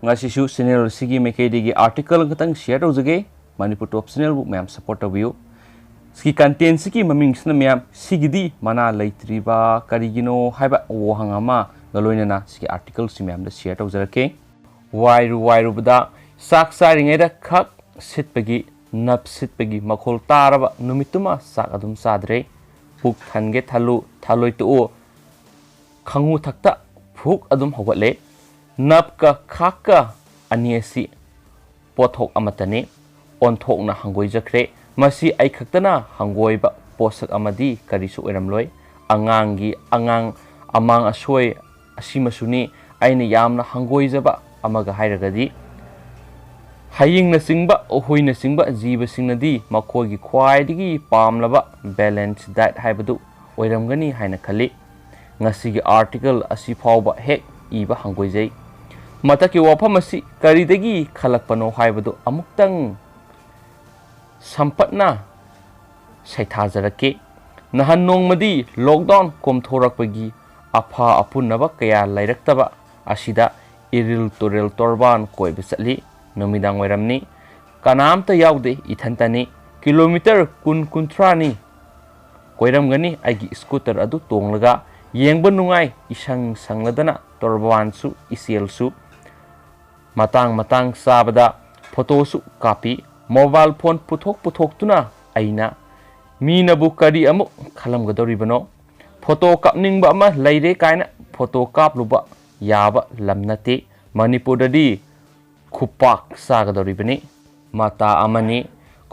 ngasishu channel sigi mekedi article ngatang share tawjage Manipur top channel bu ma'am support tawiyu ski content sigi maming sna ma'am sigidi mana leitriba karigino haiba wahang ama galoinana sigi article si ma'am da share tawjarake wairu bada sak saringai da khak sitpagi nap sitpagi makhol taraba numituma sak adum sadre puk thange thalu thaloi tu khangu thakta phuk adum hogatle napka khaka aniasi pothok amatane onthokna hangoi jakre masi ai khaktana hangoiba posak amadi karisu eramloi angang amang asoi asimasuni aina yamna hangoi jaba amaga hairagadi haying na singba ohoi na singba jiba singnadi makogi khwaidigi pamlaba balance diet haibadu oiramgani haina khali ngasigi article asi fawba hek iba hangoijai mataki wafam asi karidagi khalakpano haibadu amuktang sampatna saithajarake nahan nongmadi lockdown komthorakpagi apha apunaba kaya lairaktaba asida iril turel torban koiba chatli numidang wairamni kanamta yaude ithantani kilometer kuntrani koiramgani aigi scooter adu tonglaga yengba nungai isang sangladana torbansu iselsu matang sabada photo su copy mobile phone puthok tuna aina mina bu kari amu khalam gadoribano photo kapningba ama leire kaina photo kapluba yaba lamnate manipur dadi khupak sagadoribani mata amani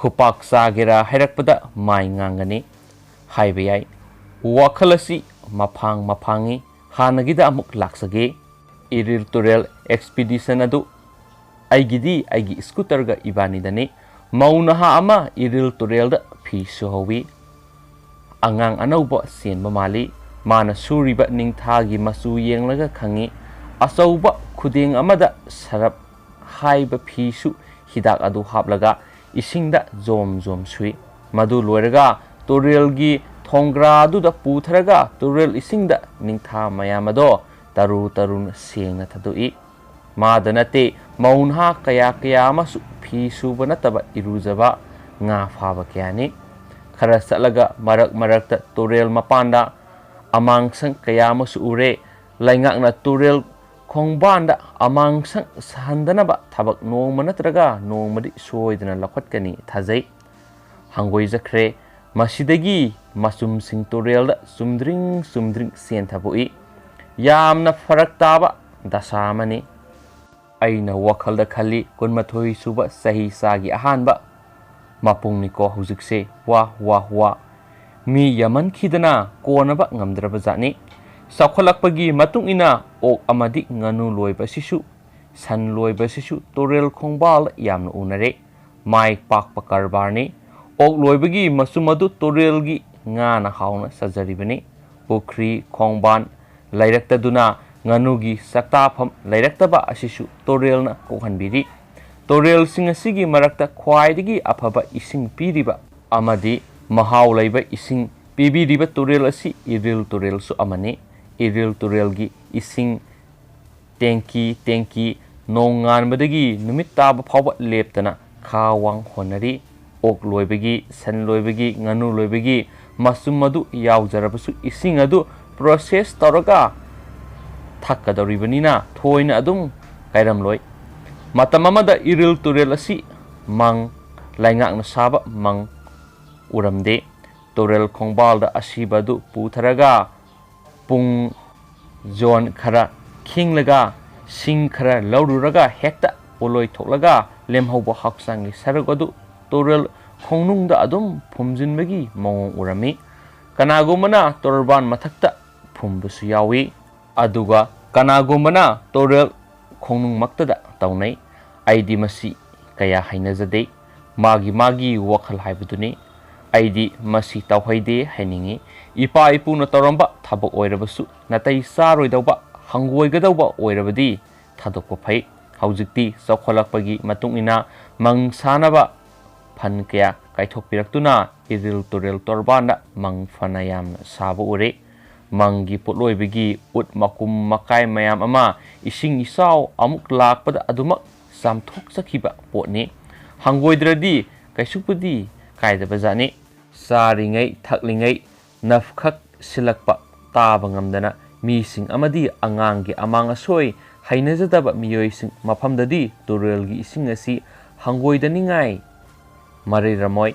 khupak sagera hairakpada mai ngangani haibayai wakhalasi maphangi hanagida amuk laksage iril turel expedition adu aigi scooter ga ibani dani maunaha ama iril turel da phi suhawi angang anauba senba mali mana suriba ningthagi masu yenglaga khangi asauba khudeng amada sarap haiba phisu hidak adu haplaga isingda zom sui madu loiraga turel gi thongra adu da putharaga turel isingda ningtha mayamado tarun sengna thadui madanate maunha kaya masu phisu banataba irujaba nga phaba kyani khara salaga marak turel mapanda amang sang kaya masu ure laingakna turel khongbanda amang sang sahandanaba thabak nongma natraga nongmadi soidana lakhatkani thajai hangoi jakhre masidagi masum sing turel da sumdring sen thabui yamna farak taba dasamani aina wakhalda khali kunmathoi suba sahi sagi ahanba mapungni ko hujikse wa mi yaman khidana konaba ngamdraba jani sakholakpagi matung ina ok amadi nganu loiba sisu san loiba sisu turel khongbal yamna unare mai pakpa karbarni ok loibagi masumadu turel gi ngana hauna sajaribani pukri khongban lairakta nganugi saktapham lairaktaba asisu turel na kohanbiri turel singasigi marakta khwaidigi afaba ising piriba amadi mahau laiba ising pibiriba turel asi iril turel su amani iril turel gi ising tenki nongan badagi numit taba phawba leptana khawang honari ok loibagi san loibagi nganu loibagi masumadu yaujarabasu ising adu process taraga thakadoribanina thoina adum kairam loi matamamada iril turel asi mang laingakna saba mang uramde turel khongbalda asibadu putharaga pung zone khara khinglaga sing khara laururaga hekta oloi thoklaga lemhauba hakchangi saruk adu turel khongnungda adum phumjinbagi mawong urami kanagumana turban mathakta phumbusu yawi aduga kanagumana turel khongnung maktada taunai aidi masi kaya hainajade magi wakhal haibuduni aidi masi tawhaide hainingi ipa ipuna toramba thabak oirabasu natai saroidauba hangoigadauba oirabadi thadokpa phai haujikti sakholakpagi matungina mangsanaba phan kaya kaithokpiraktuna iril turel torbanda mang fanayam saba ure Mangi putloibigi ut makum makai mayam ama ising isaw amuk lakpada adumak samthok sakhiba potni hangoidradi kaisupudi kaidaba jani saringai thaklingai nafkhak silakpa taba ngamdana mising amadi angangi amang asoi hainajadaba miyoising mafamdadi turelgi ising asi hangoidaningai mariramoi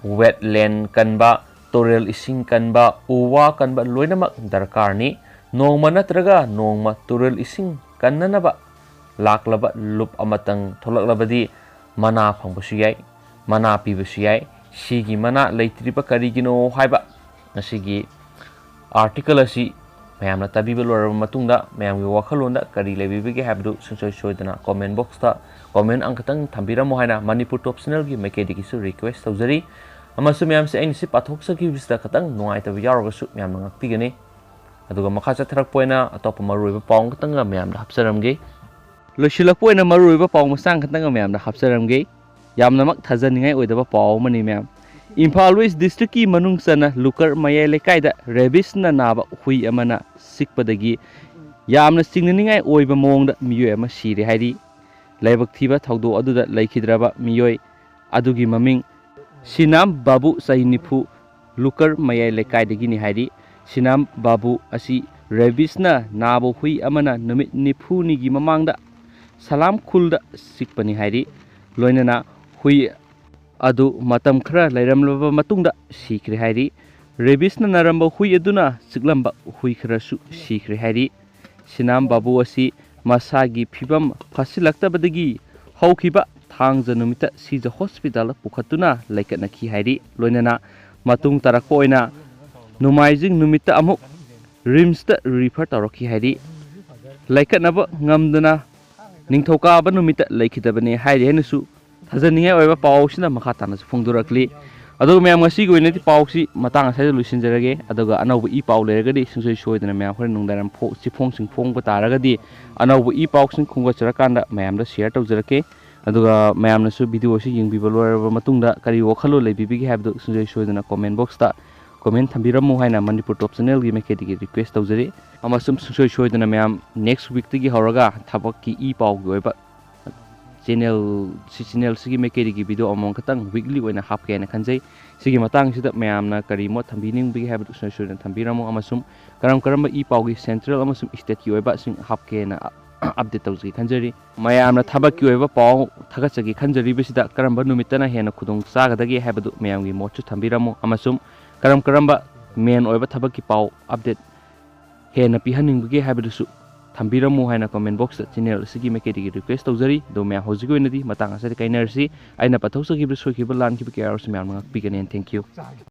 wetland kanba turel ising kanba uwa kanba loinamak darkarni nongma natraga nongma turel ising kannanaba laklaba lup amatang tholaklabadi mana phangbasu yai mana pibasu yai sigi mana leitriba karigino haiba ngasigi article asi mayamna tabiba loraba matungda mayamgi wakhalonda kari lebibige habdu sungsoi soidana comment box ta comment angkatang thambiramo haina Manipur top channel gi makedigi su request tawjari amasu mayam se aini si pathok saki bisda katang nuai tabi yaroga su mayam ngakpigani aduga makha chatharak poina atop maruiba paung katanga mayam da hapsaramge loisilak poina maruiba paung masang katanga mayam da hapsaramge yamnamak thajaningai oidaba paung mani mayam Imphal West District ki manung sana lukar mayai lekai rabies na naba hui amana sikpadagi yamna singningai oiba mongda miyoi ama sire hairi laibak thiba thaudo aduda laikhidraba miyoi adugi maming Sinam Babu Sainipu lukar mayai lekai dagi ni hairi Sinam Babu asi rabies na naba hui amana numit nipu ni gi mamangda salam khulda sikpani hairi loinana hui adu matam khara lairamlaba matungda sikre hairi rabies na naramba hui aduna siglamba hui khara su sikre hairi Sinam Babu asi masagi phibam phasilaktabadagi haukiba thangja numita sija hospital pukhatuna laikatna ki hairi loinana matung tarakpo oina numaijing numita amuk rims ta refer tarokhi hairi laikatnaba ngamdana ningthoka ba numita laikhitabane hairi henusu Hazaningai oiba pausina makha tana phongdurakli aduga mayam ngasi goina ti pausi matang asai lusinjarage aduga anaubu i pau leragadi sungsoi soidana mayam hore nungdaram pho sifong singfong ba taragadi anaubu i pausing khungga charakanda mayam da share tawjarake aduga mayam nasu video si yingbiba loraba matungda kari wakhalo leibibigi habdu sungsoi soidana comment box ta comment thambiramu haina Manipur top channel gi mekedi request tawjari amasum sungsoi soidana mayam next week tigi horaga thabak ki i pau gi oiba channel sigi mekeri gi video among katang weekly oina hapke na khanjai sigi matang sida mayamna kari mo thambining bi habdu soi thambiramo amasum karam i pau gi central amasum state ki oiba sing hapke na update tawji khanjari mayamna thabak ki oiba pau thagachagi khanjari bisida karamba numitana hena khudong chagadagi habdu mayam gi mochu thambiramo amasum karam main oiba thabak ki pau update hena pihaning bi habdu su thambiramu haina comment box channel sigi mekedi request tawjari do me hojigo inadi matang asari kainersi aina pathosagi bi soikiba lan ki bi kyar su myam ngak pigane thank you